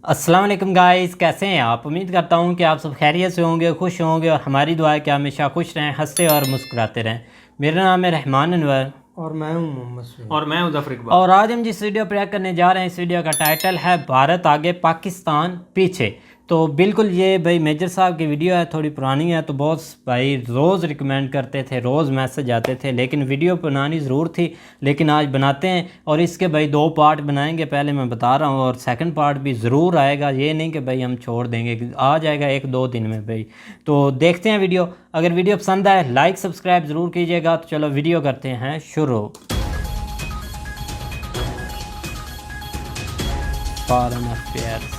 अस्सलाम वालेकुम गाइस, कैसे हैं आप। उम्मीद करता हूं कि आप सब खैरियत से होंगे, खुश होंगे और हमारी दुआ है कि हमेशा खुश रहें, हंसते और मुस्कुराते रहें। मेरा नाम है रहमान अनवर और मैं हूं मोहम्मद सुहेल। और मैं हूं ज़फ़र इकबाल। और आज हम जिस वीडियो पर करने जा रहे हैं, इस वीडियो का टाइटल है भारत आगे पाकिस्तान पीछे। तो बिल्कुल ये भाई मेजर साहब की वीडियो है, थोड़ी पुरानी है, तो बहुत भाई रोज़ रिकमेंड करते थे, रोज़ मैसेज आते थे, लेकिन वीडियो बनानी ज़रूर थी, लेकिन आज बनाते हैं। और इसके भाई 2 पार्ट बनाएंगे, पहले मैं बता रहा हूँ, और सेकंड पार्ट भी ज़रूर आएगा। ये नहीं कि भाई हम छोड़ देंगे, आ जाएगा 1-2 दिन में भाई। तो देखते हैं वीडियो। अगर वीडियो पसंद आए लाइक सब्सक्राइब ज़रूर कीजिएगा। तो चलो वीडियो करते हैं शुरू। Foreign affairs.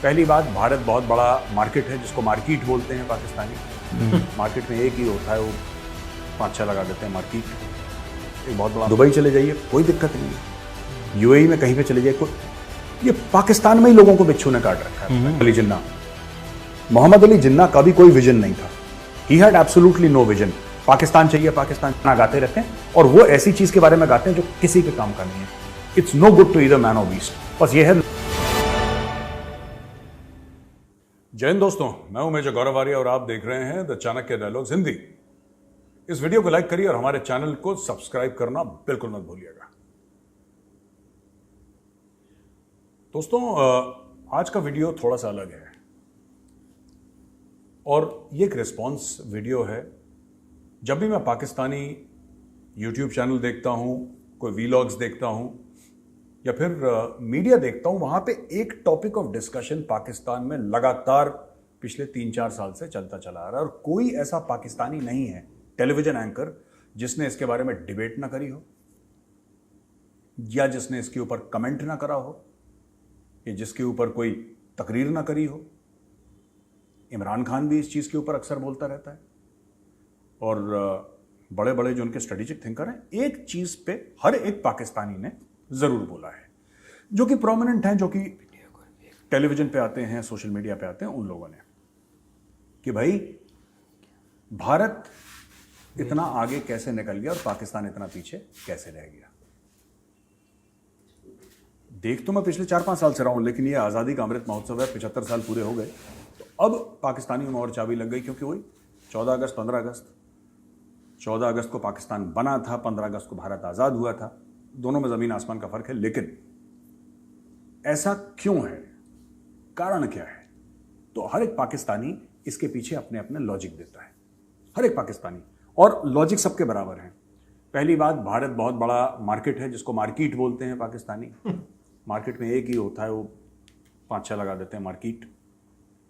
पहली बात, भारत बहुत बड़ा मार्केट है जिसको मार्केट बोलते हैं पाकिस्तानी। मार्केट में एक ही होता है, वो 5-6 लगा देते हैं मार्केट। एक बहुत बड़ा, दुबई चले जाइए कोई दिक्कत नहीं है, यूएई में कहीं पे चले जाइए कोई। ये पाकिस्तान में ही लोगों को बिच्छू ने काट रखा है। अली जिन्ना, मोहम्मद अली जिन्ना का भी कोई विजन नहीं था। He had absolutely no vision. Pakistan चाहिए, पाकिस्तान ना गाते रहते हैं, और वो ऐसी चीज के बारे में गाते हैं जो किसी के काम का नहीं है। It's no good to either man और बीस्ट। बस ये है। जय हिंद दोस्तों, मैं हूं मेजर गौरव आर्य और आप देख रहे हैं द चाणक्य डायलॉग्स हिंदी। इस वीडियो को लाइक करिए और हमारे चैनल को सब्सक्राइब करना बिल्कुल मत भूलिएगा। दोस्तों, आज का वीडियो थोड़ा सा अलग है और ये एक रिस्पॉन्स वीडियो है। जब भी मैं पाकिस्तानी यूट्यूब चैनल देखता हूं, कोई वीलॉग्स देखता हूं या फिर मीडिया देखता हूं, वहां पे एक टॉपिक ऑफ डिस्कशन पाकिस्तान में लगातार पिछले 3-4 साल से चलता चला आ रहा है, और कोई ऐसा पाकिस्तानी नहीं है टेलीविजन एंकर जिसने इसके बारे में डिबेट ना करी हो, या जिसने इसके ऊपर कमेंट ना करा हो, या जिसके ऊपर कोई तकरीर ना करी हो। इमरान खान भी इस चीज के ऊपर अक्सर बोलता रहता है, और बड़े बड़े जो उनके स्ट्रेटेजिक थिंकर हैं, एक चीज पे हर एक पाकिस्तानी ने जरूर बोला है, जो कि प्रोमिनेंट हैं, जो कि टेलीविजन पे आते हैं, सोशल मीडिया पे आते हैं, उन लोगों ने, कि भाई भारत इतना आगे कैसे निकल गया और पाकिस्तान इतना पीछे कैसे रह गया। देख तो मैं पिछले 4-5 साल से रहा हूं, लेकिन ये आज़ादी का अमृत महोत्सव है, 75 साल पूरे हो गए, तो अब पाकिस्तानियों में और चाबी लग गई, क्योंकि वही 14 अगस्त 15 अगस्त 14 अगस्त को पाकिस्तान बना था, 15 अगस्त को भारत आज़ाद हुआ था। दोनों में ज़मीन आसमान का फ़र्क है, लेकिन ऐसा क्यों है, कारण क्या है? तो हर एक पाकिस्तानी इसके पीछे अपने अपने लॉजिक देता है, हर एक पाकिस्तानी, और लॉजिक सबके बराबर है। पहली बात, भारत बहुत बड़ा मार्केट है जिसको मार्केट बोलते हैं पाकिस्तानी। मार्केट में एक ही होता है, वो 5-6 लगा देते हैं मार्केट।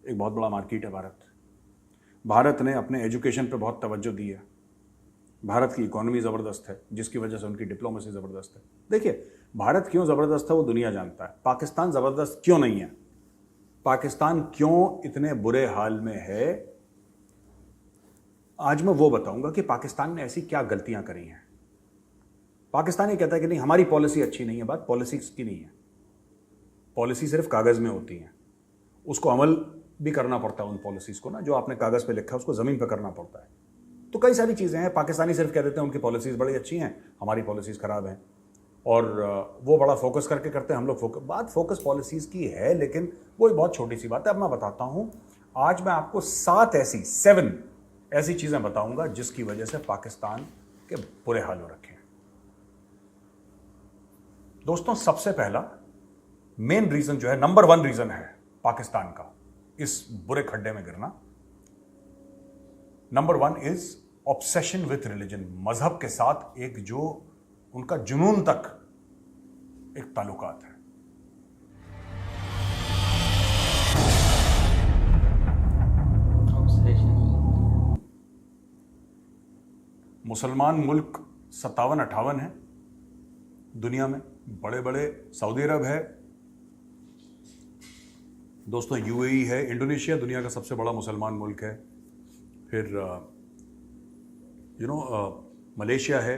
एक बहुत बड़ा मार्केट है भारत। भारत ने अपने एजुकेशन पर बहुत तवज्जो दी है। भारत की इकोनॉमी ज़बरदस्त है, जिसकी वजह से उनकी डिप्लोमेसी ज़बरदस्त है। देखिए, भारत क्यों ज़बरदस्त है वो दुनिया जानता है। पाकिस्तान ज़बरदस्त क्यों नहीं है, पाकिस्तान क्यों इतने बुरे हाल में है, आज मैं वो बताऊंगा कि पाकिस्तान ने ऐसी क्या गलतियां करी हैं। पाकिस्तान ये कहता है कि नहीं, हमारी पॉलिसी अच्छी नहीं है। बात पॉलिसी की नहीं है, पॉलिसी सिर्फ कागज़ में होती है, उसको अमल भी करना पड़ता है उन पॉलिसीज़ को ना, जो आपने कागज़ पे लिखा है उसको ज़मीन पर करना पड़ता है। तो कई सारी चीज़ें हैं, पाकिस्तानी सिर्फ कह देते हैं उनकी पॉलिसीज़ बड़ी अच्छी हैं, हमारी पॉलिसीज़ ख़राब हैं, और वो बड़ा फोकस करके करते हैं, हम लोग बात फोकस पॉलिसीज़ की है, लेकिन वो एक बहुत छोटी सी बात है। अब मैं बताता हूँ, आज मैं आपको 7 ऐसी चीज़ें बताऊँगा जिसकी वजह से पाकिस्तान के बुरे हाल हो रखे हैं। दोस्तों, सबसे पहला मेन रीज़न जो है, नंबर 1 रीज़न है पाकिस्तान का इस बुरे खड्डे में गिरना, number 1 is obsession with religion. मजहब के साथ एक जो उनका जुनून तक एक ताल्लुकात है। मुसलमान मुल्क 57-58 है दुनिया में, बड़े बड़े सऊदी अरब है, दोस्तों यूएई है, इंडोनेशिया दुनिया का सबसे बड़ा मुसलमान मुल्क है, फिर मलेशिया है,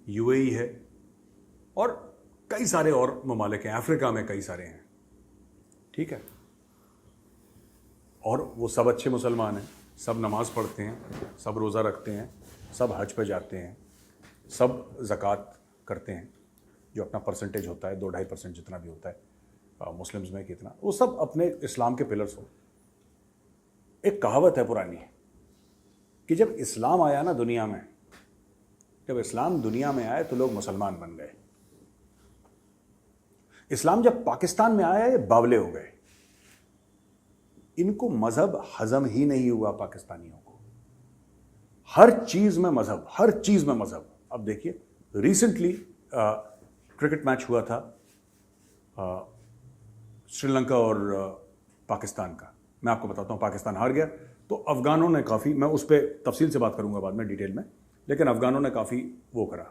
यूएई है, और कई सारे और ममालिक हैं, अफ्रीका में कई सारे हैं, ठीक है। और वो सब अच्छे मुसलमान हैं, सब नमाज पढ़ते हैं, सब रोज़ा रखते हैं, सब हज पे जाते हैं, सब ज़कात करते हैं, जो अपना परसेंटेज होता है 2-2.5% जितना भी होता है मुस्लिम्स में कितना, वो सब अपने इस्लाम के पिलर्स हो। एक कहावत है पुरानी कि जब इस्लाम आया ना दुनिया में, जब इस्लाम दुनिया में आया तो लोग मुसलमान बन गए। इस्लाम जब पाकिस्तान में आया ये बावले हो गए। इनको मजहब हजम ही नहीं हुआ पाकिस्तानियों को। हर चीज में मजहब, हर चीज में मजहब। अब देखिए रिसेंटली क्रिकेट मैच हुआ था श्रीलंका और पाकिस्तान का। मैं आपको बताता हूं, पाकिस्तान हार गया तो अफगानों ने काफ़ी, मैं उस पर तफसील से बात करूंगा बाद में डिटेल में, लेकिन अफगानों ने काफ़ी वो करा,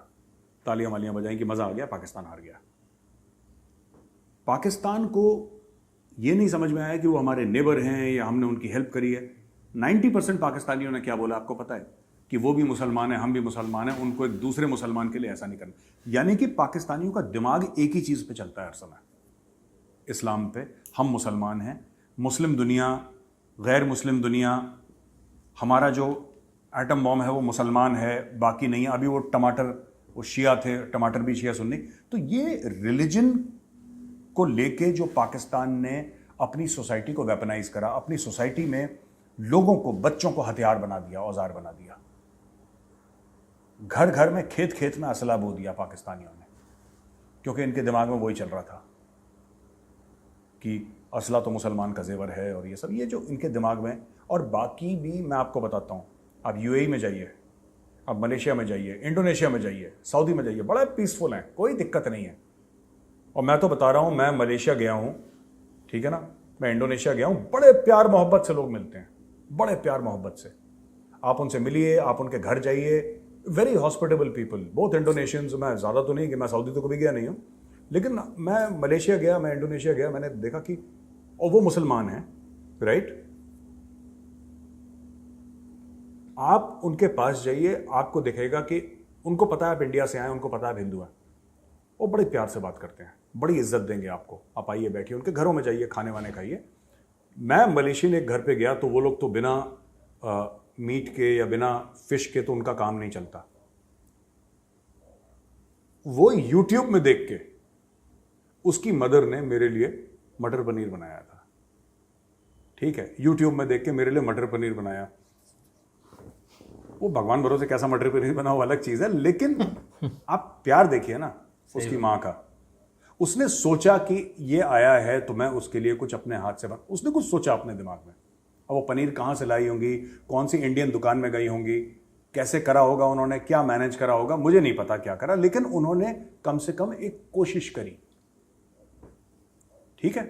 तालियां वालियां बजाई कि मज़ा आ गया, पाकिस्तान हार गया। पाकिस्तान को ये नहीं समझ में आया कि वो हमारे नेबर हैं या हमने उनकी हेल्प करी है। 90% पाकिस्तानियों ने क्या बोला आपको पता है? कि वो भी मुसलमान है, हम भी मुसलमान हैं, उनको एक दूसरे मुसलमान के लिए ऐसा नहीं करना। यानी कि पाकिस्तानियों का दिमाग एक ही चीज़ पे चलता है हर समय, इस्लाम पे। हम मुसलमान हैं, मुस्लिम दुनिया, गैर मुस्लिम दुनिया, हमारा जो एटम बॉम्ब है वो मुसलमान है, बाकी नहीं है। अभी वो टमाटर, वो शिया थे, टमाटर भी शिया सुन्नी। तो ये रिलीजन को लेके जो पाकिस्तान ने अपनी सोसाइटी को वेपनाइज करा, अपनी सोसाइटी में लोगों को, बच्चों को हथियार बना दिया, औजार बना दिया। घर घर में, खेत खेत में असला बो दिया पाकिस्तानियों ने, क्योंकि इनके दिमाग में वही चल रहा था कि असला तो मुसलमान का जेवर है और ये सब, ये जो इनके दिमाग में। और बाकी भी मैं आपको बताता हूँ, आप यूएई में जाइए, आप मलेशिया में जाइए, इंडोनेशिया में जाइए, सऊदी में जाइए, बड़ा पीसफुल है, कोई दिक्कत नहीं है। और मैं तो बता रहा हूँ, मैं मलेशिया गया हूँ, ठीक है ना, मैं इंडोनेशिया गया हूँ, बड़े प्यार मोहब्बत से लोग मिलते हैं, बड़े प्यार मोहब्बत से। आप उनसे मिलिए, आप उनके घर जाइए, very hospitable people, both Indonesians. मैं ज़्यादा तो नहीं कि मैं सऊदी तो कभी गया नहीं हूँ, लेकिन मैं मलेशिया गया, मैं इंडोनेशिया गया, मैंने देखा कि और वो मुसलमान हैं, राइट। आप उनके पास जाइए, आपको दिखेगा कि उनको पता है आप इंडिया से आए, उनको पता है आप हिंदू हैं, वो बड़े प्यार से बात करते हैं, बड़ी इज्जत देंगे आपको। आप आइए, बैठिए, उनके घरों में जाइए, खाने वाने खाइए। मैं मलेशियन एक घर पे गया तो वो लोग तो बिना मीट के या बिना फिश के तो उनका काम नहीं चलता। वो यूट्यूब में देख के उसकी मदर ने मेरे लिए मटर पनीर बनाया था, ठीक है, यूट्यूब में देख के मेरे लिए मटर पनीर बनाया। वो भगवान भरोसे कैसा मटर पनीर बना वो अलग चीज है, लेकिन आप प्यार देखिए ना उसकी मां का। उसने सोचा कि ये आया है तो मैं उसके लिए कुछ अपने हाथ से उसने कुछ सोचा अपने दिमाग में। अब वो पनीर कहाँ से लाई होंगी, कौन सी इंडियन दुकान में गई होंगी, कैसे करा होगा उन्होंने, क्या मैनेज करा होगा, मुझे नहीं पता क्या करा, लेकिन उन्होंने कम से कम एक कोशिश करी, ठीक है।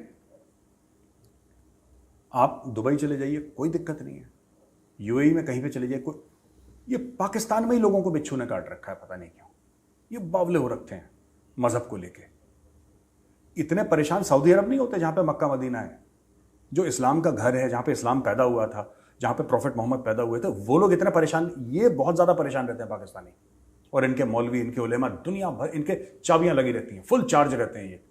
आप दुबई चले जाइए, कोई दिक्कत नहीं है, यूएई में कहीं पे चले जाइए, कोई, ये पाकिस्तान में ही लोगों को बिच्छू ने काट रखा है, पता नहीं क्यों ये बावले हो रखते हैं मजहब को लेके। इतने परेशान सऊदी अरब नहीं होते, जहां पे मक्का मदीना है, जो इस्लाम का घर है, जहां पे इस्लाम पैदा हुआ था, जहां पे प्रॉफिट मोहम्मद पैदा हुए थे, वो लोग इतने परेशान, ये बहुत ज्यादा परेशान रहते हैं पाकिस्तानी। और इनके मौलवी, इनके उलेमा, दुनिया भर इनके चाबियां लगी रहती हैं, फुल चार्ज रहते हैं ये।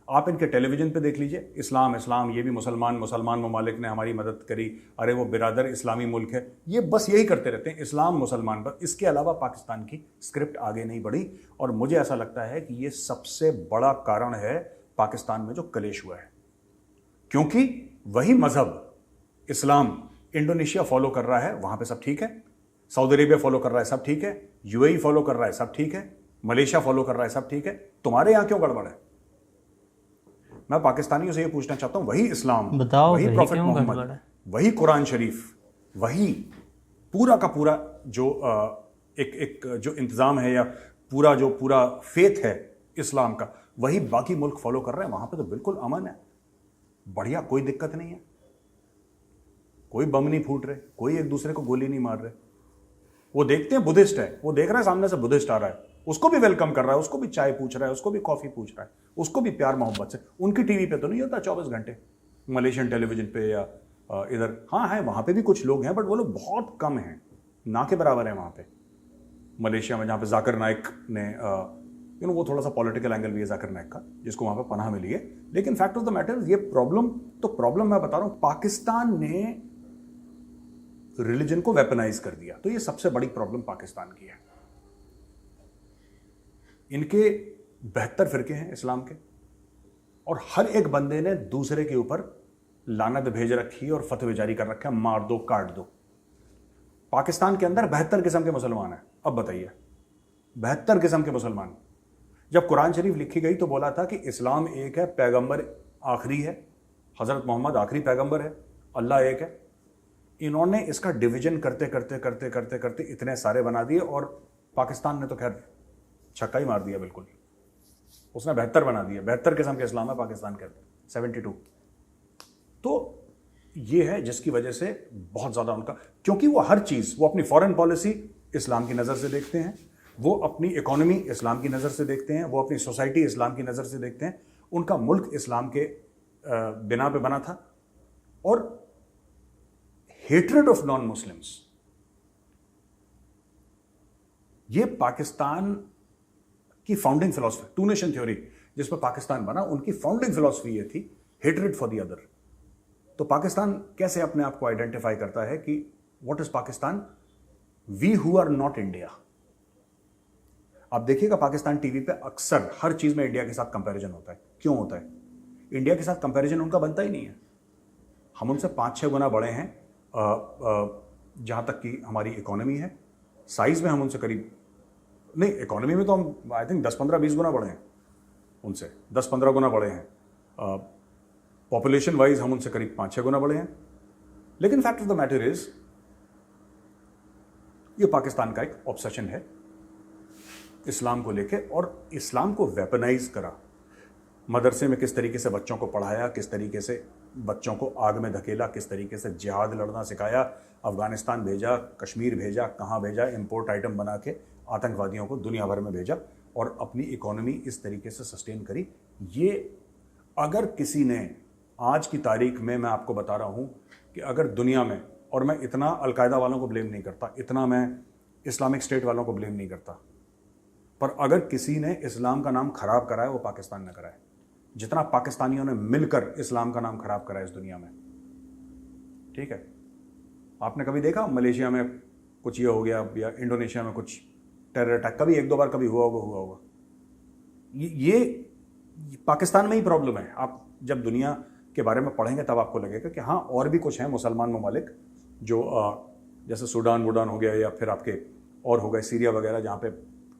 आप इनके टेलीविजन पे देख लीजिए, इस्लाम इस्लाम, ये भी मुसलमान ममालिक ने हमारी मदद करी, अरे वो बिरादर इस्लामी मुल्क है, ये बस यही करते रहते हैं, इस्लाम मुसलमान। बस इसके अलावा पाकिस्तान की स्क्रिप्ट आगे नहीं बढ़ी। और मुझे ऐसा लगता है कि ये सबसे बड़ा कारण है पाकिस्तान में जो कलेश हुआ है, क्योंकि वही मजहब इस्लाम इंडोनेशिया फॉलो कर रहा है, वहां पे सब ठीक है, सऊदी अरेबिया फॉलो कर रहा है, सब ठीक है, यूएई फॉलो कर रहा है, सब ठीक है, मलेशिया फॉलो कर रहा है, सब ठीक है, तुम्हारे यहां क्यों गड़बड़ है? मैं पाकिस्तानियों से ये पूछना चाहता हूं, वही इस्लाम, वही प्रॉफिट मोहम्मद, वही कुरान शरीफ, वही पूरा का पूरा जो एक जो इंतजाम है या पूरा फेथ है इस्लाम का, वही बाकी मुल्क फॉलो कर रहे हैं, वहां पे तो बिल्कुल अमन है, बढ़िया, कोई दिक्कत नहीं है, कोई बम नहीं फूट रहे, कोई एक दूसरे को गोली नहीं मार रहे। वो देखते हैं बुद्धिस्ट है, वो देख रहा है सामने से बुद्धिस्ट आ रहा है, उसको भी वेलकम कर रहा है, उसको भी चाय पूछ रहा है, उसको भी कॉफी पूछ रहा है, उसको भी प्यार मोहब्बत से। उनकी टीवी पे तो नहीं होता 24 घंटे, मलेशियन टेलीविजन पे या इधर, हाँ है वहाँ पे भी कुछ लोग हैं, बट वो लोग बहुत कम हैं, ना के बराबर हैं वहाँ पे। मलेशिया में जहाँ पे जाकिर नाइक ने वो थोड़ा सा पॉलिटिकल एंगल भी है जाकिर नाइक का, जिसको वहाँ पे पनाह मिली है। लेकिन फैक्ट ऑफ द मैटर, ये प्रॉब्लम मैं बता रहा हूँ, पाकिस्तान ने रिलीजन को वेपनाइज कर दिया। तो ये सबसे बड़ी प्रॉब्लम पाकिस्तान की है। इनके 72 फिरके हैं इस्लाम के, और हर एक बंदे ने दूसरे के ऊपर लानत भेज रखी और फतवे जारी कर रखे हैं, मार दो काट दो। पाकिस्तान के अंदर 72 किस्म के मुसलमान हैं। अब बताइए, 72 किस्म के मुसलमान। जब कुरान शरीफ लिखी गई तो बोला था कि इस्लाम एक है, पैगंबर आखिरी है, हजरत मोहम्मद आखिरी पैगंबर है, अल्लाह एक है। इन्होंने इसका डिवीजन करते करते करते करते करते इतने सारे बना दिए, और पाकिस्तान ने तो खैर छक्का ही मार दिया बिल्कुल। उसने 72 बना दिए। 72 किस्म के इस्लाम है पाकिस्तान के अंदर, 72। तो ये है जिसकी वजह से बहुत ज़्यादा उनका, क्योंकि वो हर चीज़, वो अपनी फॉरेन पॉलिसी इस्लाम की नज़र से देखते हैं, वो अपनी इकोनॉमी इस्लाम की नज़र से देखते हैं, वो अपनी सोसाइटी इस्लाम की नज़र से देखते हैं। उनका मुल्क इस्लाम के बिना पे बना था। और हेट्रेड ऑफ नॉन मुस्लिम्स, ये पाकिस्तान की founding philosophy, two nation theory जिस पर पाकिस्तान बना, उनकी फाउंडिंग फिलॉसफी ये थी, हेट्रेड फॉर द अदर। तो पाकिस्तान कैसे अपने आप को आइडेंटिफाई करता है कि what is Pakistan? We who are not India. आप देखिएगा पाकिस्तान टीवी पे अक्सर हर चीज में इंडिया के साथ कंपैरिजन होता है। क्यों होता है? इंडिया के साथ कंपैरिजन उनका बनता ही नहीं है। हम उनसे 5-6 गुना बड़े हैं जहां तक कि हमारी इकोनॉमी है। साइज में हम उनसे करीब, नहीं इकोनॉमी में तो हम आई थिंक 10-15-20 गुना बड़े हैं उनसे, 10-15 गुना बड़े हैं। पॉपुलेशन वाइज हम उनसे करीब 5-6 गुना बड़े हैं। लेकिन fact of the matter is, ये पाकिस्तान का एक ऑब्सेशन है इस्लाम को लेके, और इस्लाम को वेपनाइज करा। मदरसे में किस तरीके से बच्चों को पढ़ाया, किस तरीके से बच्चों को आग में धकेला, किस तरीके से जिहाद लड़ना सिखाया, अफगानिस्तान भेजा, कश्मीर भेजा, कहाँ भेजा, इंपोर्ट आइटम बना के आतंकवादियों को दुनिया भर में भेजा, और अपनी इकोनॉमी इस तरीके से सस्टेन करी। ये अगर किसी ने आज की तारीख में, मैं आपको बता रहा हूँ कि अगर दुनिया में, और मैं इतना अलकायदा वालों को ब्लेम नहीं करता, इतना मैं इस्लामिक स्टेट वालों को ब्लेम नहीं करता, पर अगर किसी ने इस्लाम का नाम खराब करा है वो पाकिस्तान ने करा है। जितना पाकिस्तानियों ने मिलकर इस्लाम का नाम खराब करा है इस दुनिया में, ठीक है। आपने कभी देखा मलेशिया में कुछ ये हो गया, या इंडोनेशिया में कुछ टेरर अटैक, कभी 1-2 बार कभी हुआ होगा। ये पाकिस्तान में ही प्रॉब्लम है। आप जब दुनिया के बारे में पढ़ेंगे तब आपको लगेगा कि हाँ, और भी कुछ हैं मुसलमान ममालिक जो जैसे सूडान वुडान हो गया, या फिर आपके और हो गए सीरिया वगैरह, जहाँ पे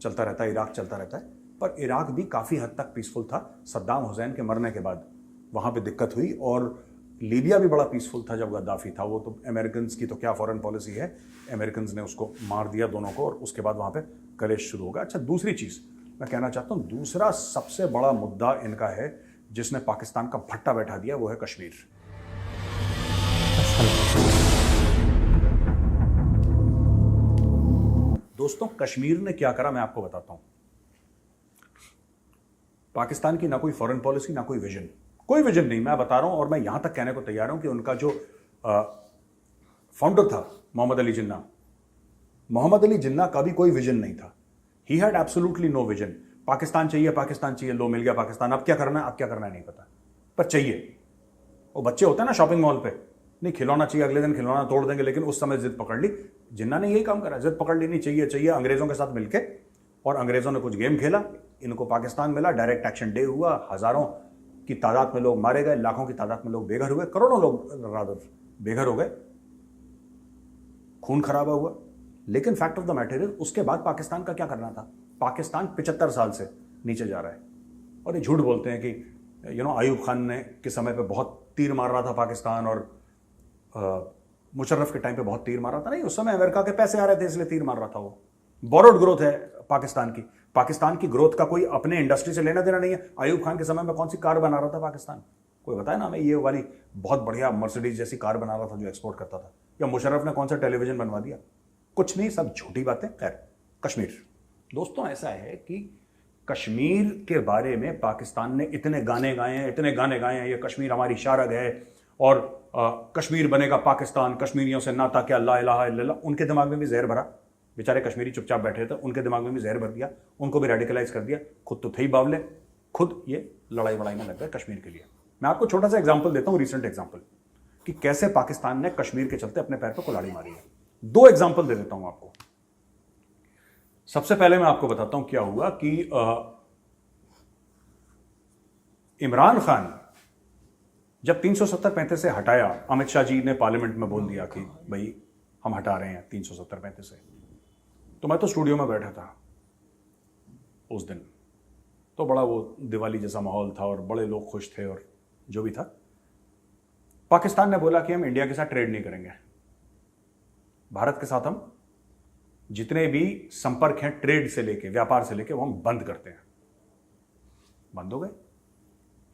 चलता रहता है, इराक चलता रहता है। पर इराक भी काफ़ी हद तक पीसफुल था सद्दाम हुसैन के मरने के बाद, वहाँ पे दिक्कत हुई। और लीबिया भी बड़ा पीसफुल था जब गद्दाफी था। वो तो अमेरिकन की तो क्या फॉरेन पॉलिसी है, अमेरिकन ने उसको मार दिया दोनों को, और उसके बाद वहाँ पे कलेश शुरू होगा। अच्छा, दूसरी चीज़ मैं कहना चाहता हूँ, दूसरा सबसे बड़ा मुद्दा इनका है जिसने पाकिस्तान का भट्टा बैठा दिया, वो है कश्मीर। दोस्तों, कश्मीर ने क्या करा मैं आपको बताता हूं। पाकिस्तान की ना कोई फॉरेन पॉलिसी, ना कोई विजन, कोई विजन नहीं, मैं बता रहा हूं। और मैं यहां तक कहने को तैयार हूं कि उनका जो फाउंडर था मोहम्मद अली जिन्ना, मोहम्मद अली जिन्ना का भी कोई विजन नहीं था। He had absolutely no vision. Pakistan चाहिए, पाकिस्तान चाहिए, लो मिल गया पाकिस्तान, अब क्या करना है, अब क्या करना है नहीं पता, पर चाहिए। वो बच्चे होते हैं ना शॉपिंग मॉल पे, नहीं खिलौना चाहिए, अगले दिन खिलौना तोड़ देंगे, लेकिन उस समय जिद पकड़ ली। जिन्ना ने यही काम करा, जिद पकड़ ली, नहीं चाहिए चाहिए, अंग्रेजों के साथ मिलके, और अंग्रेजों ने कुछ गेम खेला, इनको पाकिस्तान मिला, डायरेक्ट एक्शन डे हुआ, हजारों की तादाद में लोग मारे गए, लाखों की तादाद में लोग बेघर हुए, करोड़ों लोग रादर बेघर हो गए, खून खराबा हुआ। लेकिन fact of the matter is, उसके बाद पाकिस्तान का क्या करना था? पाकिस्तान 75 साल से नीचे जा रहा है। और ये झूठ बोलते हैं कि आयूब खान ने के समय पे बहुत तीर मार रहा था पाकिस्तान, और मुशर्रफ के टाइम पे बहुत तीर मार रहा था। नहीं, उस समय अमेरिका के पैसे आ रहे थे इसलिए तीर मार रहा था। वो बोरोड ग्रोथ है पाकिस्तान की। पाकिस्तान की ग्रोथ का कोई अपने इंडस्ट्री से लेना देना नहीं है। आयूब खान के समय में कौन सी कार बना रहा था पाकिस्तान? कोई बताया ना हमें, ये वाली बहुत बढ़िया मर्सिडीज जैसी कार बना रहा था जो एक्सपोर्ट करता था। या मुशर्रफ ने कौन सा टेलीविजन बनवा दिया? कुछ नहीं, सब झूठी बातें। खैर, कश्मीर दोस्तों, ऐसा है कि कश्मीर के बारे में पाकिस्तान ने इतने गाने गाए हैं, इतने गाने गाए हैं, ये कश्मीर हमारी शारग है, और कश्मीर बनेगा पाकिस्तान, कश्मीरियों से नाता क्या, ला इलाहा इल्लल्लाह, उनके दिमाग में भी जहर भरा। बेचारे कश्मीरी चुपचाप बैठे थे, उनके दिमाग में भी जहर भर दिया, उनको भी रेडिकलाइज कर दिया। खुद तो थे ही बावले, खुद ये लड़ाई वड़ाई में लग गए कश्मीर के लिए। मैं आपको छोटा सा एग्जाम्पल देता हूं, रिसेंट एग्जाम्पल, कि कैसे पाकिस्तान ने कश्मीर के चलते अपने पैर पर कुल्हाड़ी मारी है। 2 एग्जाम्पल दे देता हूं आपको। सबसे पहले मैं आपको बताता हूं क्या हुआ कि इमरान खान जब 370-35 से हटाया, अमित शाह जी ने पार्लियामेंट में बोल दिया कि भाई हम हटा रहे हैं 370-35 से, तो मैं तो स्टूडियो में बैठा था उस दिन, तो बड़ा वो दिवाली जैसा माहौल था और बड़े लोग खुश थे और जो भी था। पाकिस्तान ने बोला कि हम इंडिया के साथ ट्रेड नहीं करेंगे, भारत के साथ हम जितने भी संपर्क हैं ट्रेड से लेके, व्यापार से लेके, वो हम बंद करते हैं। बंद हो गए,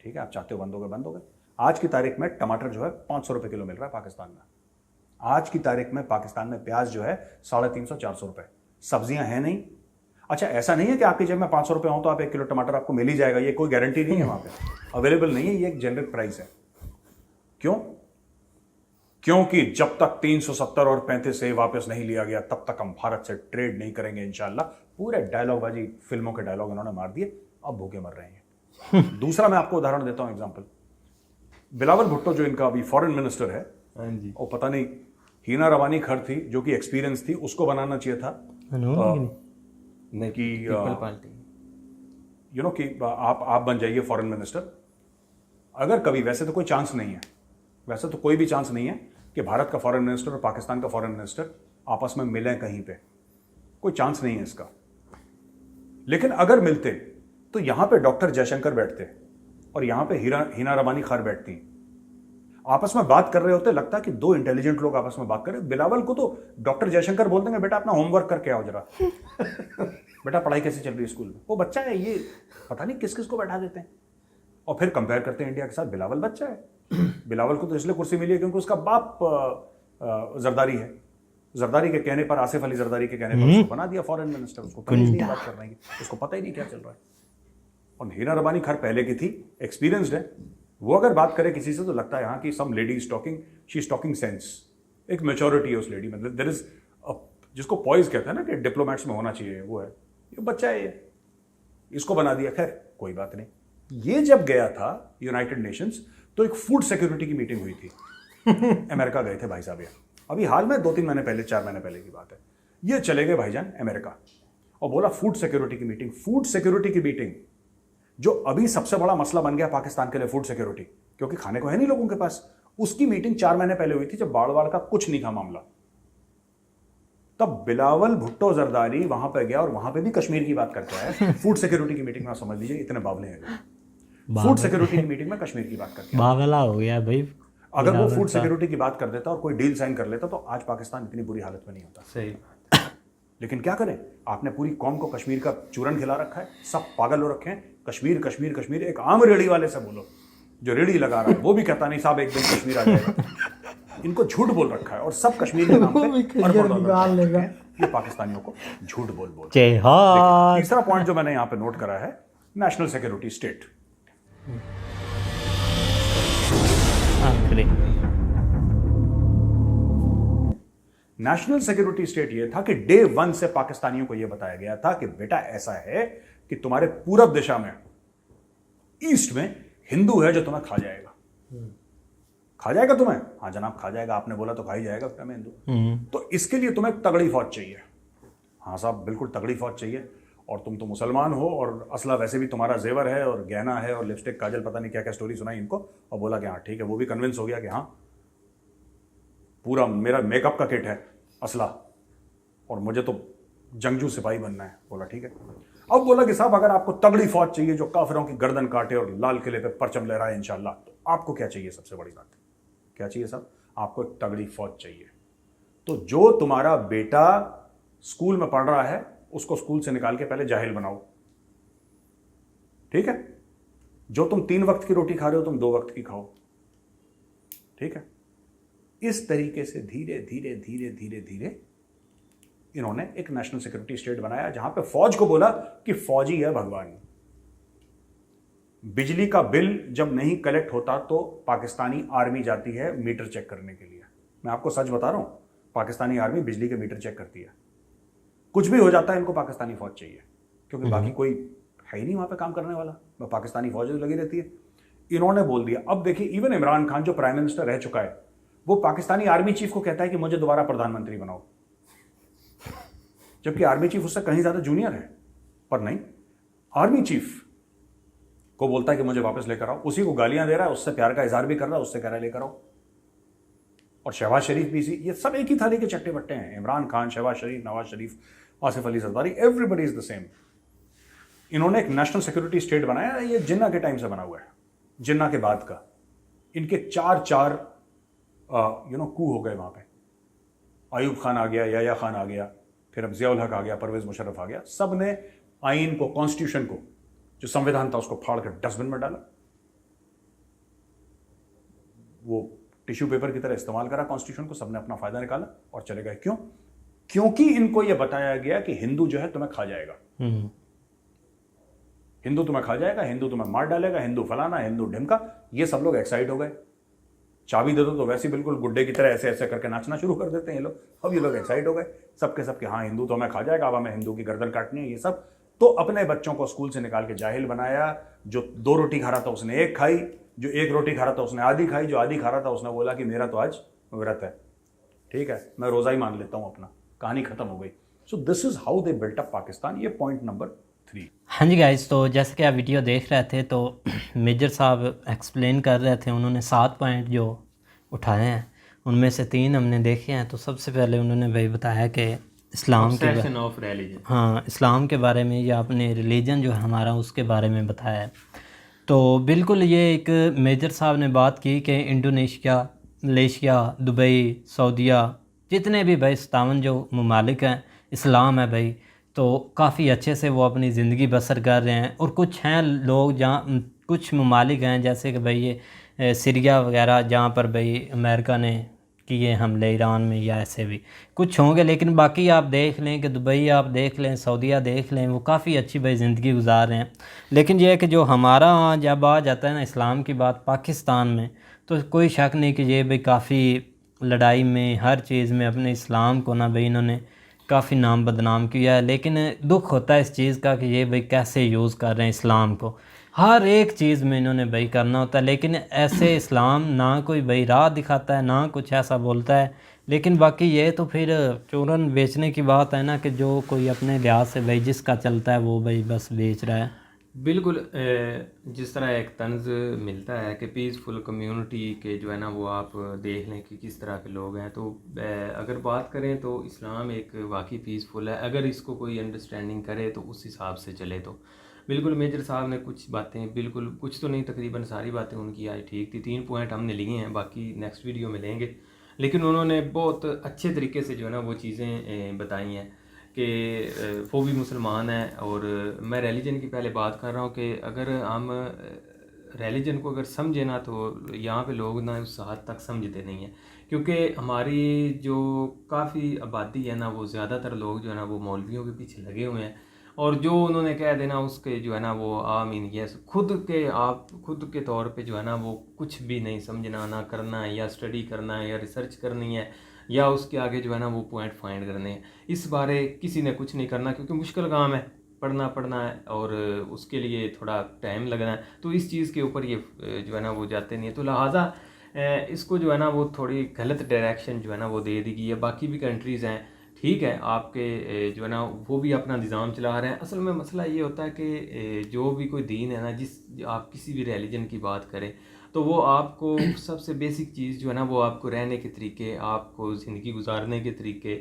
ठीक है, आप चाहते हो बंद हो गए, बंद हो गए। आज की तारीख में टमाटर जो है 500 रुपए किलो मिल रहा है पाकिस्तान में। आज की तारीख में पाकिस्तान में प्याज जो है 350-400 रुपए। सब्जियां हैं नहीं। अच्छा, ऐसा नहीं है कि आपकी जेब में 500 रुपए हो तो आप 1 किलो टमाटर आपको मिल ही जाएगा, ये कोई गारंटी नहीं है, वहां पे अवेलेबल नहीं है, ये एक जेनरिक प्राइस है। क्यों? क्योंकि जब तक 370 और 35 से वापस नहीं लिया गया तब तक हम भारत से ट्रेड नहीं करेंगे इंशाल्लाह। पूरे डायलॉग बाजी, फिल्मों के डायलॉग इन्होंने मार दिए, अब भूखे मर रहे हैं। दूसरा मैं आपको उदाहरण देता हूं, एग्जाम्पल, बिलावल भुट्टो जो इनका अभी फॉरेन मिनिस्टर है, और पता नहीं हीना रवानी खर थी जो कि एक्सपीरियंस थी, उसको बनाना चाहिए था कि कि आप बन जाइए फॉरेन मिनिस्टर। अगर कभी, वैसे तो कोई चांस नहीं है, वैसे तो कोई भी चांस नहीं है कि भारत का फॉरेन मिनिस्टर और पाकिस्तान का फॉरेन मिनिस्टर आपस में मिले कहीं पे, कोई चांस नहीं है इसका। लेकिन अगर मिलते तो यहां पे डॉक्टर जयशंकर बैठते और यहां पे हीना रवानी खार बैठती, आपस में बात कर रहे होते, लगता कि 2 इंटेलिजेंट लोग आपस में बात कर रहे। बिलावल को तो डॉक्टर जयशंकर बोल देंगे, बेटा अपना होमवर्क करके आओ जरा, बेटा पढ़ाई कैसे चल रही है स्कूल में, वो बच्चा है, ये पता नहीं किस किस को बैठा देते हैं। और फिर कंपेयर करते हैं इंडिया के साथ, बिलावल बच्चा है। बिलावल को तो इसलिए कुर्सी मिली है क्योंकि उसका बाप जरदारी है, जरदारी के कहने पर, आसिफ अली जरदारी के कहने पर उसको बना दिया फॉरेन मिनिस्टर। उसको तमीज नहीं बात करने की, उसको पता ही नहीं क्या चल रहा है। और हीना रबानी खैर पहले की थी, एक्सपीरियंस्ड है, वो अगर बात करे किसी से तो लगता है यहाँ की some lady is talking, she is talking sense, एक मैच्योरिटी है उस लेडी में, देयर इज, जिसको पॉइज कहते हैं ना कि डिप्लोमेट्स में होना चाहिए, वो है। ये बच्चा है, इसको बना दिया। खैर कोई बात नहीं। ये जब गया था यूनाइटेड नेशंस तो एक फूड सिक्योरिटी की मीटिंग हुई थी। अमेरिका गए थे भाई साहब, ये अभी हाल में 2-3 महीने पहले, 4 महीने पहले की बात है। ये चले गए भाईजान अमेरिका और बोला फूड सिक्योरिटी की मीटिंग। फूड सिक्योरिटी की मीटिंग जो अभी सबसे बड़ा मसला बन गया पाकिस्तान के लिए, फूड सिक्योरिटी, क्योंकि खाने को है नहीं लोगों के पास। उसकी मीटिंग 4 महीने पहले हुई थी जब बाढ़ का कुछ नहीं था मामला। तब बिलावल भुट्टो जरदारी वहां पर गया और वहां पे भी कश्मीर की बात करके आया। फूड सिक्योरिटी की मीटिंग में, आप समझ लीजिए इतने बावले हैं। फूड सिक्योरिटी की मीटिंग में कश्मीर की बात करके बावला हो गया भाई। अगर वो फूड सिक्योरिटी की बात कर देता और कोई डील साइन कर लेता तो आज पाकिस्तान इतनी बुरी हालत में नहीं होता। सही। लेकिन क्या करें, आपने पूरी कौम को कश्मीर का चूरन खिला रखा है, सब पागल हो रखे हैं। कश्मीर कश्मीर कश्मीर। एक आम रेड़ी वाले से बोलो जो रेड़ी लगा रहा है, वो भी कहता नहीं साहब एक दिन कश्मीर आ जाएगा। इनको झूठ बोल रखा है और सब कश्मीर के नाम पे ये पाकिस्तानियों को झूठ बोल बोल। तीसरा पॉइंट जो मैंने यहाँ पे नोट करा है, national security state. National security state ये था कि डे 1 से पाकिस्तानियों को यह बताया गया था कि बेटा ऐसा है कि तुम्हारे पूरब दिशा में, ईस्ट में हिंदू है जो तुम्हें खा जाएगा। खा जाएगा तुम्हें? हाँ जनाब खा जाएगा, आपने बोला तो खा ही जाएगा मैं हिंदू। तो इसके लिए तुम्हें तगड़ी फौज चाहिए। हाँ साहब बिल्कुल तगड़ी फौज चाहिए। और तुम तो मुसलमान हो और असला वैसे भी तुम्हारा जेवर है और गहना है और लिपस्टिक काजल, पता नहीं क्या क्या स्टोरी सुनाई इनको। और बोला कि हाँ ठीक है, वो भी कन्विंस हो गया कि हाँ पूरा मेरा मेकअप का किट है, असला, और मुझे तो जंगजू सिपाही बनना है। बोला ठीक है। अब बोला कि साहब अगर आपको तगड़ी फौज चाहिए जो काफिरों की गर्दन काटे और लाल किले पे परचम लहराए इंशाल्लाह, तो आपको क्या चाहिए? सबसे बड़ी बात क्या चाहिए साहब? आपको एक तगड़ी फौज चाहिए। तो जो तुम्हारा बेटा स्कूल में पढ़ रहा है उसको स्कूल से निकाल के पहले जाहिल बनाओ, ठीक है? जो तुम 3 वक्त की रोटी खा रहे हो तुम 2 वक्त की खाओ, ठीक है? इस तरीके से धीरे धीरे धीरे धीरे धीरे इन्होंने एक नेशनल सिक्योरिटी स्टेट बनाया, जहां पे फौज को बोला कि फौजी है भगवान। बिजली का बिल जब नहीं कलेक्ट होता तो पाकिस्तानी आर्मी जाती है मीटर चेक करने के लिए। मैं आपको सच बता रहा हूं, पाकिस्तानी आर्मी बिजली के मीटर चेक करती है। कुछ भी हो जाता है इनको पाकिस्तानी फौज चाहिए, क्योंकि बाकी कोई है ही नहीं वहां पे काम करने वाला, पाकिस्तानी फौज लगी रहती है। इन्होंने बोल दिया। अब देखिए, इवन इमरान खान जो प्राइम मिनिस्टर रह चुका है, वो पाकिस्तानी आर्मी चीफ को कहता है कि मुझे दोबारा प्रधानमंत्री बनाओ, जबकि आर्मी चीफ उससे कहीं ज्यादा जूनियर है। पर नहीं, आर्मी चीफ को बोलता है कि मुझे वापस लेकर आओ, उसी को गालियां दे रहा है, उससे प्यार का इजहार भी कर रहा है, उससे कह रहा है लेकर आओ। और शहबाज शरीफ भी, ये सब एक ही थाली के चट्टे बट्टे हैं। Imran Khan, Shahbaz Sharif, Nawaz Sharif, Asif Ali Zardari, everybody is the same. इन्होंने एक नेशनल सिक्योरिटी स्टेट बनाया है, ये जिन्ना के टाइम से बना हुआ है, जिन्ना के बाद का। इनके चार कू हो गए वहां पे। आयूब खान आ गया, याया खान आ गया, फिर अब जियाउल हक आ गया, परवेज मुशर्रफ आ गया। सब ने आइन को, कॉन्स्टिट्यूशन को, जो संविधान था, उसको फाड़ कर डस्टबिन में डाला। वो टिश्यू पेपर की तरह इस्तेमाल करा कॉन्स्टिट्यूशन को, सबने अपना फायदा निकाला और चले गए। क्यों? क्योंकि इनको यह बताया गया कि हिंदू जो है तुम्हें खा जाएगा, हिंदू तुम्हें खा जाएगा, हिंदू तुम्हें मार डालेगा, हिंदू फलाना, हिंदू ढिमका। ये सब लोग एक्साइट हो गए। चाबी दे दो तो वैसे बिल्कुल गुड्डे की तरह ऐसे ऐसे करके नाचना शुरू कर देते हैं ये लोग। अब ये लोग एक्साइट हो गए सबके सबके, हाँ हिंदू तो हमें खा जाएगा, अब हमें हिंदू की गर्दन काटनी है। ये सब तो अपने बच्चों को स्कूल से निकाल के जाहिल बनाया। जो 2 रोटी खा रहा था उसने 1 खाई, जो 1 रोटी खा रहा था उसने आधी खाई, जो आधी खा रहा था उसने बोला कि मेरा तो आज व्रत है, ठीक है, मैं रोजा ही मान लेता हूं अपना। कहानी खत्म हो गई। So this is how they built up Pakistan. ये पॉइंट नंबर 3। हाँ जी गाइस, तो जैसे कि आप वीडियो देख रहे थे तो मेजर साहब एक्सप्लेन कर रहे थे। उन्होंने 7 पॉइंट जो उठाए हैं उनमें से 3 हमने देखे हैं। तो सबसे पहले उन्होंने वही बताया कि इस्लाम के ऑफ रिलीजन, हाँ, इस्लाम के बारे में या अपने रिलीजन जो है हमारा उसके बारे में बताया है। तो बिल्कुल ये एक मेजर साहब ने बात की कि इंडोनेशिया, मलेशिया, दुबई, सऊदीया, जितने भी भाई 57 जो ममालिक हैं, इस्लाम है भाई, तो काफ़ी अच्छे से वो अपनी ज़िंदगी बसर कर रहे हैं। और कुछ हैं लोग जहाँ, कुछ ममालिक हैं जैसे कि भाई ये सीरिया वगैरह, जहाँ पर भाई अमेरिका ने किए हमले ईरान में, या ऐसे भी कुछ होंगे। लेकिन बाकी आप देख लें कि दुबई आप देख लें, सऊदीया देख लें, वो काफ़ी अच्छी भाई ज़िंदगी गुजार रहे हैं। लेकिन ये है कि जो हमारा जब आ जाता है ना इस्लाम की बात पाकिस्तान में, तो कोई शक नहीं कि ये भाई काफ़ी लड़ाई में, हर चीज़ में अपने इस्लाम को ना भाई इन्होंने काफ़ी नाम बदनाम किया है। लेकिन दुख होता है इस चीज़ का कि ये भाई कैसे यूज़ कर रहे हैं इस्लाम को। हर एक चीज़ में इन्होंने भाई करना होता है। लेकिन ऐसे इस्लाम ना कोई भाई राह दिखाता है, ना कुछ ऐसा बोलता है। लेकिन बाकी ये तो फिर चूरन बेचने की बात है ना, कि जो कोई अपने लिहाज से भाई जिसका चलता है वो भाई बस बेच रहा है। बिल्कुल। जिस तरह एक तंज मिलता है कि पीसफुल कम्युनिटी के जो है ना वो आप देख लें कि किस तरह के लोग हैं। तो अगर बात करें तो इस्लाम एक वाकई पीसफुल है, अगर इसको कोई अंडरस्टैंडिंग करे तो उस हिसाब से चले। तो बिल्कुल मेजर साहब ने कुछ बातें, बिल्कुल कुछ तो नहीं, तकरीबन सारी बातें उनकी आई ठीक थी। 3 पॉइंट हमने लिए हैं, बाकी नेक्स्ट वीडियो में लेंगे। लेकिन उन्होंने बहुत अच्छे तरीके से जो है ना वो चीज़ें बताई हैं कि वो भी मुसलमान हैं। और मैं रिलीजन की पहले बात कर रहा हूँ कि अगर हम रिलीजन को अगर समझे ना, तो यहाँ पे लोग ना उस हद तक समझते नहीं हैं। क्योंकि हमारी जो काफ़ी आबादी है ना, वो ज़्यादातर लोग जो है ना वो मौलवियों के पीछे लगे हुए हैं। और जो उन्होंने कह देना उसके जो है ना वो आमीन यस, खुद के तौर पे जो है ना वो कुछ भी नहीं समझना, ना करना है, या स्टडी करना है, या रिसर्च करनी है, या उसके आगे जो है ना वो पॉइंट फाइंड करने हैं। इस बारे किसी ने कुछ नहीं करना, क्योंकि मुश्किल काम है, पढ़ना है और उसके लिए थोड़ा टाइम लगना है। तो इस चीज़ के ऊपर ये जो है ना वो जाते नहीं है। तो लिहाजा इसको जो है ना वो थोड़ी गलत डायरेक्शन जो है ना वो दे दी गई है। बाकी भी कंट्रीज़ हैं, ठीक है, आपके जो है ना वो भी अपना निज़ाम चला रहे हैं। असल में मसला ये होता है कि जो भी कोई दीन है ना, आप किसी भी रिलीजन की बात करें तो वो आपको सबसे बेसिक चीज़ जो है ना वो आपको रहने के तरीके, आपको ज़िंदगी गुजारने के तरीके,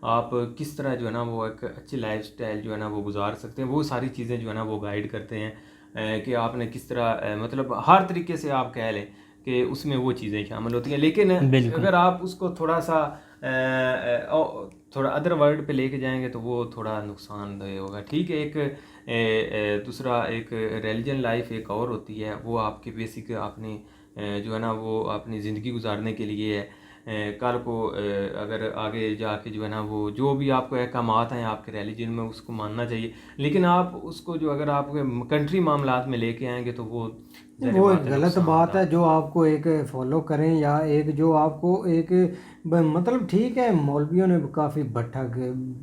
आप किस तरह जो है ना वो एक अच्छी लाइफस्टाइल जो है ना वो गुजार सकते हैं, वो सारी चीज़ें जो है ना वो गाइड करते हैं कि आपने किस तरह मतलब हर तरीके से आप कह लें कि उसमें वो चीज़ें शामिल होती हैं। लेकिन अगर आप उसको थोड़ा सा थोड़ा अदर वर्ड पे लेके जाएंगे तो वो थोड़ा नुकसानदेह होगा। ठीक है, एक दूसरा एक रिलीजन लाइफ एक और होती है, वो आपके बेसिक आपने जो है ना वो अपनी ज़िंदगी गुजारने के लिए है। कल को अगर आगे जाके जो है ना वो जो भी आपको अहकामात हैं आपके रिलीजन में उसको मानना चाहिए, लेकिन आप उसको जो अगर आप कंट्री मामलात में लेके आएंगे तो वो वो एक गलत बात है। जो आपको एक फॉलो करें या एक जो आपको एक मतलब ठीक है, मौलवियों ने काफ़ी भट्ठा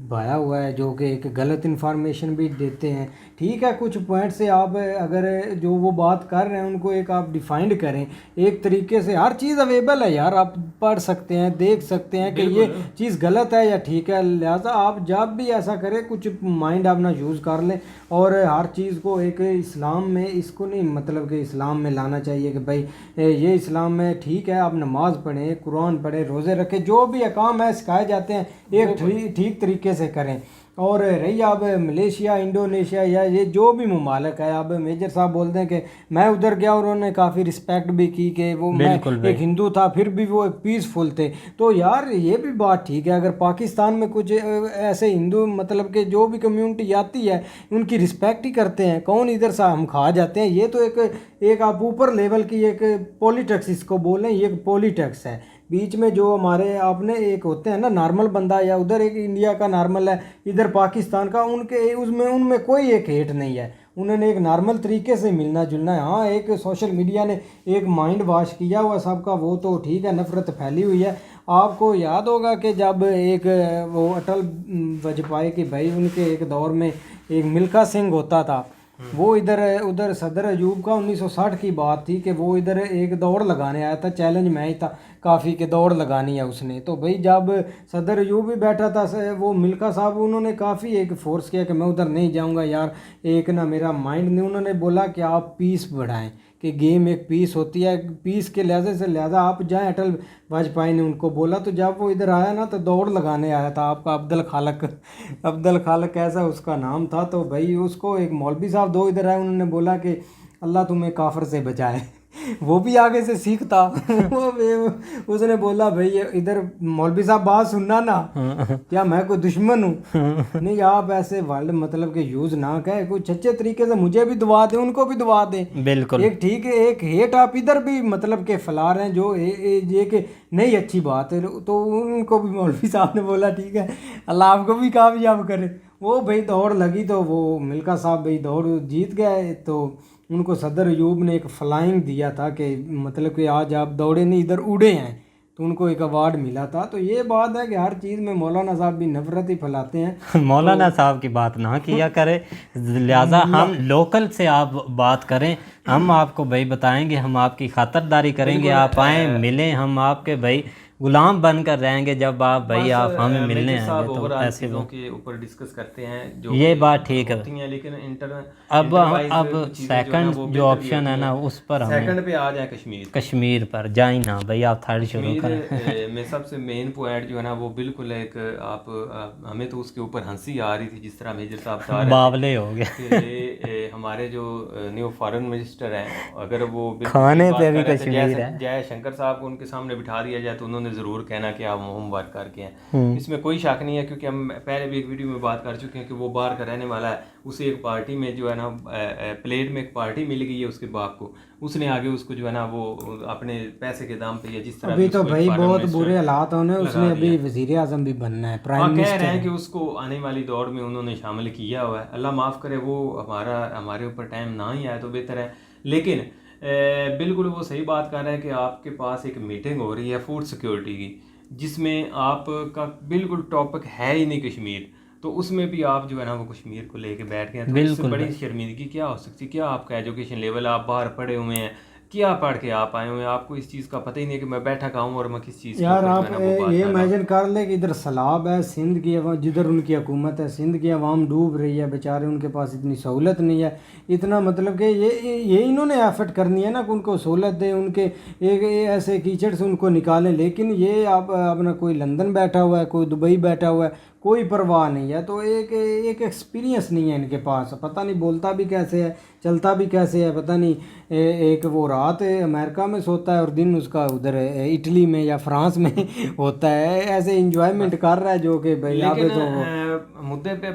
भाया हुआ है जो कि एक गलत इन्फॉर्मेशन भी देते हैं। ठीक है, कुछ पॉइंट से आप अगर जो वो बात कर रहे हैं उनको एक आप डिफाइंड करें एक तरीके से। हर चीज़ अवेलेबल है यार, आप पढ़ सकते हैं, देख सकते हैं कि ये चीज़ गलत है या ठीक है। लिहाजा आप जब भी ऐसा करें कुछ माइंड अपना यूज़ कर लें और हर चीज़ को एक इस्लाम में इसको नहीं मतलब कि इस्लाम में लाना चाहिए कि भाई ये इस्लाम में ठीक है, आप नमाज़ पढ़ें, कुरान पढ़ें, रोज़े रखें, जो भी अहकाम है सिखाए जाते हैं एक ठीक तरीके से करें। और रही अब मलेशिया, इंडोनेशिया या ये जो भी ममालिक है, अब मेजर साहब बोलते हैं कि मैं उधर गया और उन्होंने काफ़ी रिस्पेक्ट भी की कि वो मैं एक हिंदू था फिर भी वो एक पीसफुल थे। तो यार ये भी बात ठीक है, अगर पाकिस्तान में कुछ ऐसे हिंदू मतलब कि जो भी कम्युनिटी आती है उनकी रिस्पेक्ट ही करते हैं, कौन इधर से हम खा जाते हैं। ये तो एक आप ऊपर लेवल की एक पॉलिटिक्स इसको बोलें, ये एक पॉलिटिक्स है। बीच में जो हमारे आपने एक होते हैं ना नॉर्मल बंदा, या उधर एक इंडिया का नॉर्मल है, इधर पाकिस्तान का, उनके उनमें कोई एक हेट नहीं है, उन्होंने एक नॉर्मल तरीके से मिलना जुलना है। हाँ, एक सोशल मीडिया ने एक माइंड वॉश किया हुआ सबका, वो तो ठीक है, नफरत फैली हुई है। आपको याद होगा कि जब एक वो अटल वाजपेयी की भाई उनके एक दौर में एक मिल्खा सिंह होता था, वो इधर उधर सदर अयूब का 1960 की बात थी कि वो इधर एक दौड़ लगाने आया था, चैलेंज मैच था काफ़ी कि दौड़ लगानी है उसने। तो भाई जब सदर अयूब भी बैठा था वो मिल्खा साहब, उन्होंने काफ़ी एक फोर्स किया कि मैं उधर नहीं जाऊंगा यार, एक ना मेरा माइंड नहीं। उन्होंने बोला कि आप पीस बढ़ाएं, कि गेम एक पीस होती है, पीस के लिहाजे से लिहाजा आप जाएं। अटल वाजपेयी ने उनको बोला, तो जब वो इधर आया ना तो दौड़ लगाने आया था आपका अब्दुल खालक ऐसा उसका नाम था। तो भाई उसको एक मौलवी साहब दो इधर आए, उन्होंने बोला कि अल्लाह तुम्हें काफिर से बचाए। वो भी आगे से सीखता उसने बोला भाई इधर मौलवी साहब बात सुनना ना, क्या मैं कोई दुश्मन हूँ? नहीं, आप ऐसे वर्ड मतलब के यूज ना करें, कुछ अच्छे तरीके से मुझे भी दुआ दें, उनको भी दुआ दें। बिल्कुल एक ठीक है, एक हेट आप इधर भी मतलब के फैला रहे हैं जो ये कि नहीं अच्छी बात है, तो उनको भी मौलवी साहब ने बोला ठीक है, अल्लाह आपको भी कामयाब करे। वो भाई दौड़ लगी तो वो मिल्खा साहब भाई दौड़ जीत गए। तो उनको सदर अयूब ने एक फ्लाइंग दिया था कि मतलब कि आज आप दौड़े नहीं इधर उड़े हैं, तो उनको एक अवार्ड मिला था। तो ये बात है कि हर चीज़ में मौलाना साहब भी नफरत ही फैलाते हैं। मौलाना साहब की बात ना किया करें, लिहाजा हम लोकल से आप बात करें, हम आपको भाई बताएंगे, हम आपकी खातरदारी करेंगे, आप आएँ मिलें, हम आपके भाई गुलाम बनकर रहेंगे जब आप भाई आप हमें मिलने आएंगे। तो ऐसे चीज़ों के ऊपर डिस्कस करते हैं जो ये बात ठीक है, लेकिन अब सेकंड जो ऑप्शन है ना उस पर हमें सेकंड पे आ जाए कश्मीर पर जाए ना भाई, आप थर्ड शुरू करें। में सबसे मेन पॉइंट जो है ना वो बिल्कुल एक आप हमें तो उसके ऊपर हंसी आ रही थी जिस तरह मेजर साहब बता रहे बावले हो गए कि हमारे जो न्यू फॉरेन मिनिस्टर हैं, अगर वो खाने पे भी कश्मीर है, जय शंकर साहब को उनके सामने बिठा दिया जाए तो उन्होंने ज़रूर कहना कि आप होम वर्क करके हैं। इसमें कोई शक नहीं है, क्योंकि हम पहले भी एक वीडियो में बात कर चुके हैं कि वो बाहर का रहने वाला है। उसे एक पार्टी में जो है ना प्लेट में एक पार्टी मिल गई है उसके बाप को, उसने आगे उसको जो है ना वो अपने पैसे के दाम पे या जिस तरह अभी तो भाई बहुत बुरे हालात होने, उसने अभी वजीर आजम भी बनना है, प्राइम मिनिस्टर कह रहे हैं कि उसको आने वाली दौड़ में उन्होंने शामिल किया हुआ है। अल्लाह माफ़ करे वो हमारे ऊपर टाइम ना ही आए तो बेहतर है। लेकिन बिल्कुल वो सही बात कर रहे हैं कि आपके पास एक मीटिंग हो रही है फूड सिक्योरिटी की, जिसमें आपका बिल्कुल टॉपिक है ही नहीं कश्मीर, तो उसमें भी आप जो है ना वो कश्मीर को लेके बैठ गए। तो इससे बड़ी शर्मिंदगी क्या हो सकती है? क्या आपका एजुकेशन लेवल, आप बाहर पढ़े हुए हैं, क्या पढ़ के आप आए हुए हैं, आपको इस चीज़ का पता ही नहीं है कि मैं बैठा खाऊं और मैं किस चीज़ यार आप ये इमेजिन कर ले कि इधर सैलाब है, सिंध की जिधर उनकी हुकूमत है, सिंध की आवाम डूब रही है, बेचारे उनके पास इतनी सहूलत नहीं है, इतना मतलब कि ये इन्होंने एफर्ट करनी है ना कि उनको सहूलत दें, उनके एक ऐसे कीचड़ से उनको निकालें। लेकिन ये आप अपना कोई लंदन बैठा हुआ है, कोई दुबई बैठा हुआ है, कोई परवाह नहीं है। तो एक एक्सपीरियंस नहीं है इनके पास, पता नहीं बोलता भी कैसे है, चलता भी कैसे है, पता नहीं। एक वो रात अमेरिका में सोता है और दिन उसका उधर इटली में या फ्रांस में होता है, ऐसे इंजॉयमेंट कर रहा है जो कि भाई यहाँ पे तो मुद्दे पे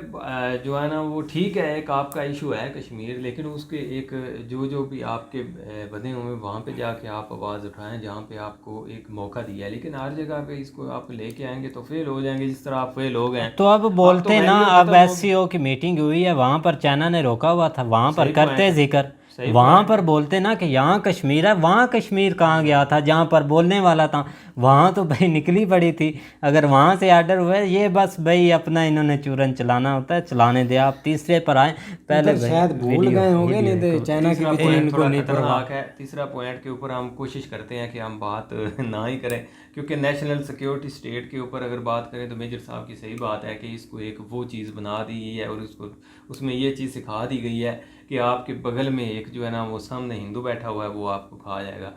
जो है ना वो ठीक है, एक आपका इशू है कश्मीर, लेकिन उसके एक जो भी आपके बने हुए वहाँ पे जाके आप आवाज़ उठाएं जहाँ पे आपको एक मौका दिया है, लेकिन हर जगह पे इसको आप लेके आएंगे तो फेल हो जाएंगे, जिस तरह आप फेल हो गए। तो अब बोलते ना, अब एससीओ की मीटिंग हुई है, वहाँ पर चाइना ने रोका हुआ था, वहाँ पर करते जिक्र, वहाँ पर बोलते ना कि यहाँ कश्मीर है, वहाँ कश्मीर कहाँ गया था जहाँ पर बोलने वाला था, वहाँ तो भाई निकली पड़ी थी। अगर वहाँ से आर्डर हुआ है, ये बस भाई अपना इन्होंने चूरन चलाना होता है, चलाने दे। आप तीसरे पर आए, पहले शायद भूल गए होंगे, नहीं तो चाइना की भी इनको नहीं खतरनाक है। तीसरा पॉइंट के ऊपर हम कोशिश करते हैं कि हम बात ना ही करें, क्योंकि नेशनल सिक्योरिटी स्टेट के ऊपर अगर बात करें तो मेजर साहब की सही बात है कि इसको एक वो चीज़ बना दी है और उसको उसमें ये चीज़ सिखा दी गई है कि आपके बगल में एक जो है ना वो सामने हिंदू बैठा हुआ है, वो आपको खा जाएगा।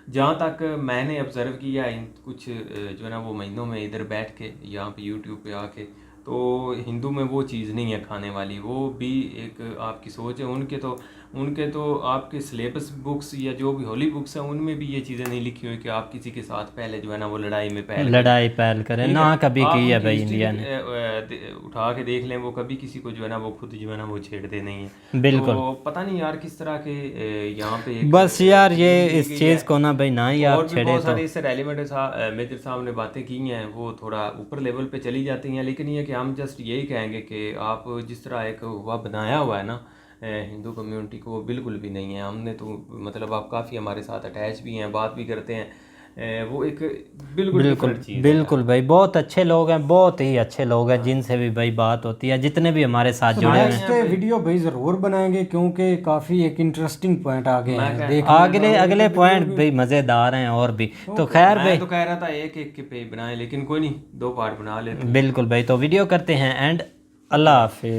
जहाँ तक मैंने ऑब्ज़र्व किया इन कुछ जो है ना वो महीनों में इधर बैठ के यहाँ पे यूट्यूब पे आके, तो हिंदू में वो चीज़ नहीं है खाने वाली, वो भी एक आपकी सोच है। उनके तो आपके सिलेबस बुक्स या जो भी होली बुक्स हैं उनमें भी ये चीज़ें नहीं लिखी हुई कि आप किसी के साथ पहले जो है ना वो लड़ाई पहल करें ना, कभी की है भाई इंडिया ने। उठा के देख लें, वो कभी किसी को जो है ना वो खुद जो है ना वो छेड़ते नहीं है। बिल्कुल। तो पता नहीं यार किस तरह के यहाँ पे बस यार ये इस चीज़ को ना भाई ना ही आप छेड़े। बहुत सारे इससे रेलिवेंट मेजर साहब ने बातें की हैं, वो थोड़ा ऊपर लेवल पे चली जाती हैं, लेकिन ये कि हम जस्ट यही कहेंगे कि आप जिस तरह एक हुआ बनाया हुआ है ना हिंदू कम्युनिटी को, वो बिल्कुल भी नहीं है। हमने तो मतलब आप काफ़ी हमारे साथ अटैच भी हैं, बात भी करते हैं, वो एक बिल्कुल चीज़ बिल्कुल भाई बहुत अच्छे लोग हैं, बहुत ही अच्छे लोग हैं जिनसे भी भाई बात होती है, जितने भी हमारे साथ जुड़े हैं। नेक्स्ट वीडियो भाई ज़रूर बनाएंगे क्योंकि काफ़ी एक इंटरेस्टिंग पॉइंट आ गए हैं, अगले पॉइंट भाई मज़ेदार हैं और भी। तो खैर भाई, तो कह रहा था एक के पे बनाए, लेकिन कोई नहीं, 2 पार्ट बना लेते हैं। बिल्कुल भाई, तो वीडियो करते हैं एंड अल्लाह हाफिज़।